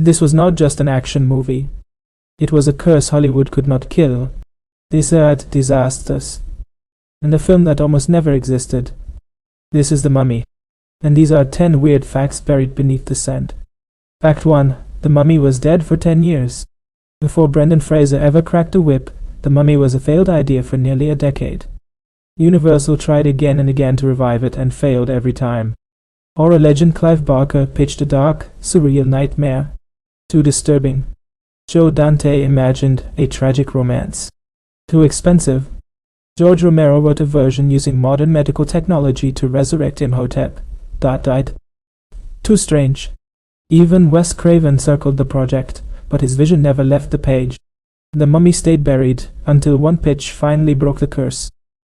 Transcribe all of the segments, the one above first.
This was not just an action movie. It was a curse Hollywood could not kill. Desert disasters. And a film that almost never existed. This is The Mummy. And these are 10 weird facts buried beneath the sand. Fact 1. The Mummy was dead for 10 years. Before Brendan Fraser ever cracked a whip, The Mummy was a failed idea for nearly a decade. Universal tried again and again to revive it and failed every time. Horror legend Clive Barker pitched a dark, surreal nightmare. Too disturbing. Joe Dante imagined a tragic romance. Too expensive. George Romero wrote a version using modern medical technology to resurrect Imhotep. Died. Too strange. Even Wes Craven circled the project, but his vision never left the page. The Mummy stayed buried, until one pitch finally broke the curse.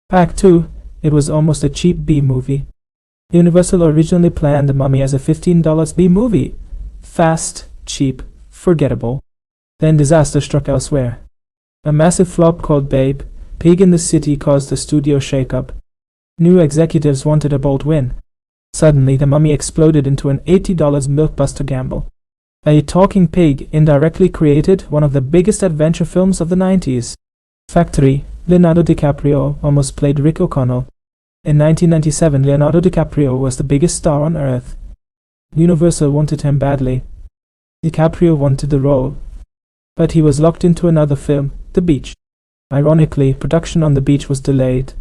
Fact 2. It was almost a cheap B-movie. Universal originally planned The Mummy as a $15 B-movie. Fast, cheap, forgettable. Then disaster struck elsewhere. A massive flop called Babe, Pig in the City caused the studio shakeup. New executives wanted a bold win. Suddenly, The Mummy exploded into an $80 milkbuster gamble. A talking pig indirectly created one of the biggest adventure films of the 90s. Fact 3. Leonardo DiCaprio almost played Rick O'Connell. In 1997, Leonardo DiCaprio was the biggest star on Earth. Universal wanted him badly. DiCaprio wanted the role. But he was locked into another film, The Beach. Ironically, production on The Beach was delayed.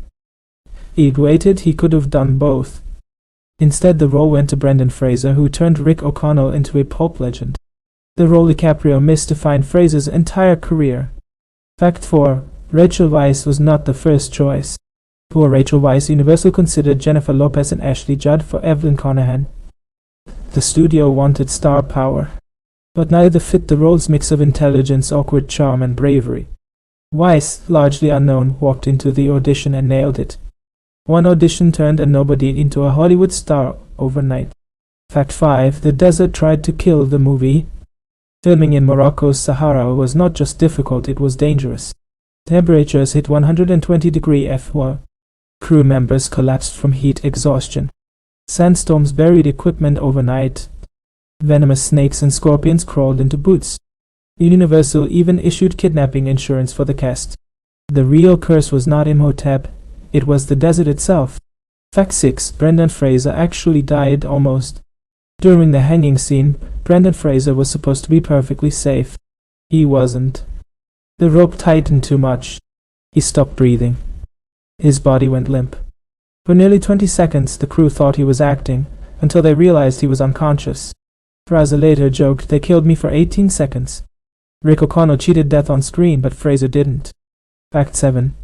He waited, he could have done both. Instead, the role went to Brendan Fraser, who turned Rick O'Connell into a pulp legend. The role DiCaprio missed defined Fraser's entire career. Fact 4. Rachel Weisz was not the first choice. Poor Rachel Weisz. Universal considered Jennifer Lopez and Ashley Judd for Evelyn Conahan. The studio wanted star power. But neither fit the role's mix of intelligence, awkward charm, and bravery. Weisz, largely unknown, walked into the audition and nailed it. One audition turned a nobody into a Hollywood star overnight. Fact 5. The desert tried to kill the movie. Filming in Morocco's Sahara was not just difficult, it was dangerous. Temperatures hit 120° F. Crew members collapsed from heat exhaustion. Sandstorms buried equipment overnight. Venomous snakes and scorpions crawled into boots. Universal even issued kidnapping insurance for the cast. The real curse was not Imhotep, it was the desert itself. Fact 6. Brendan Fraser actually died almost. During the hanging scene, Brendan Fraser was supposed to be perfectly safe. He wasn't. The rope tightened too much. He stopped breathing. His body went limp. For nearly 20 seconds, the crew thought he was acting, until they realized he was unconscious. Fraser later joked, "They killed me for 18 seconds. Rick O'Connell cheated death on screen, but Fraser didn't. Fact 7.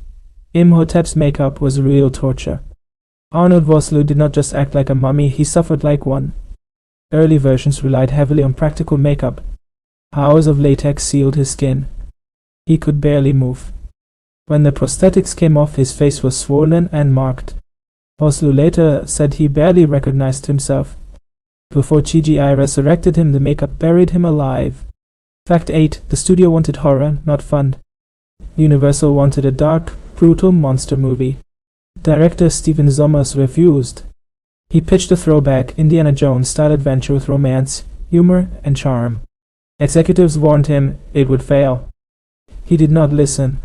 Imhotep's makeup was real torture. Arnold Vosloo did not just act like a mummy, he suffered like one. Early versions relied heavily on practical makeup. Hours of latex sealed his skin. He could barely move. When the prosthetics came off, his face was swollen and marked. Vosloo later said he barely recognized himself. Before CGI resurrected him, the makeup buried him alive. Fact 8. The studio wanted horror, not fun. Universal wanted a dark, brutal monster movie. Director Steven Sommers refused. He pitched a throwback, Indiana Jones-style adventure with romance, humor, and charm. Executives warned him it would fail. He did not listen.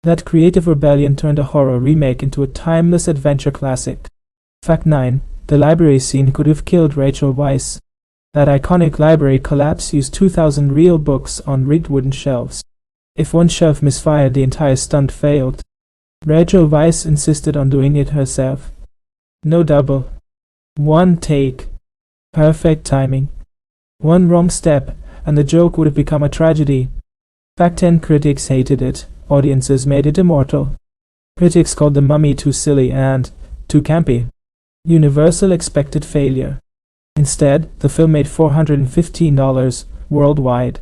That creative rebellion turned a horror remake into a timeless adventure classic. Fact 9. The library scene could have killed Rachel Weisz. That iconic library collapse used 2,000 real books on rigged wooden shelves. If one shelf misfired, the entire stunt failed. Rachel Weisz insisted on doing it herself. No double. One take. Perfect timing. One wrong step, and the joke would have become a tragedy. Fact 10. Critics hated it. Audiences made it immortal. Critics called The Mummy too silly and too campy. Universal expected failure. Instead, the film made $415 worldwide.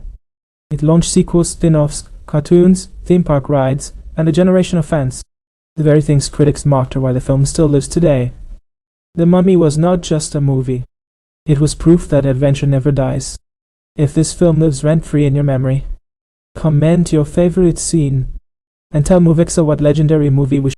It launched sequels, spin-offs, cartoons, theme park rides, and a generation of fans. The very things critics mocked are why the film still lives today. The Mummy was not just a movie. It was proof that adventure never dies. If this film lives rent-free in your memory, comment your favorite scene, and tell Movixa what legendary movie we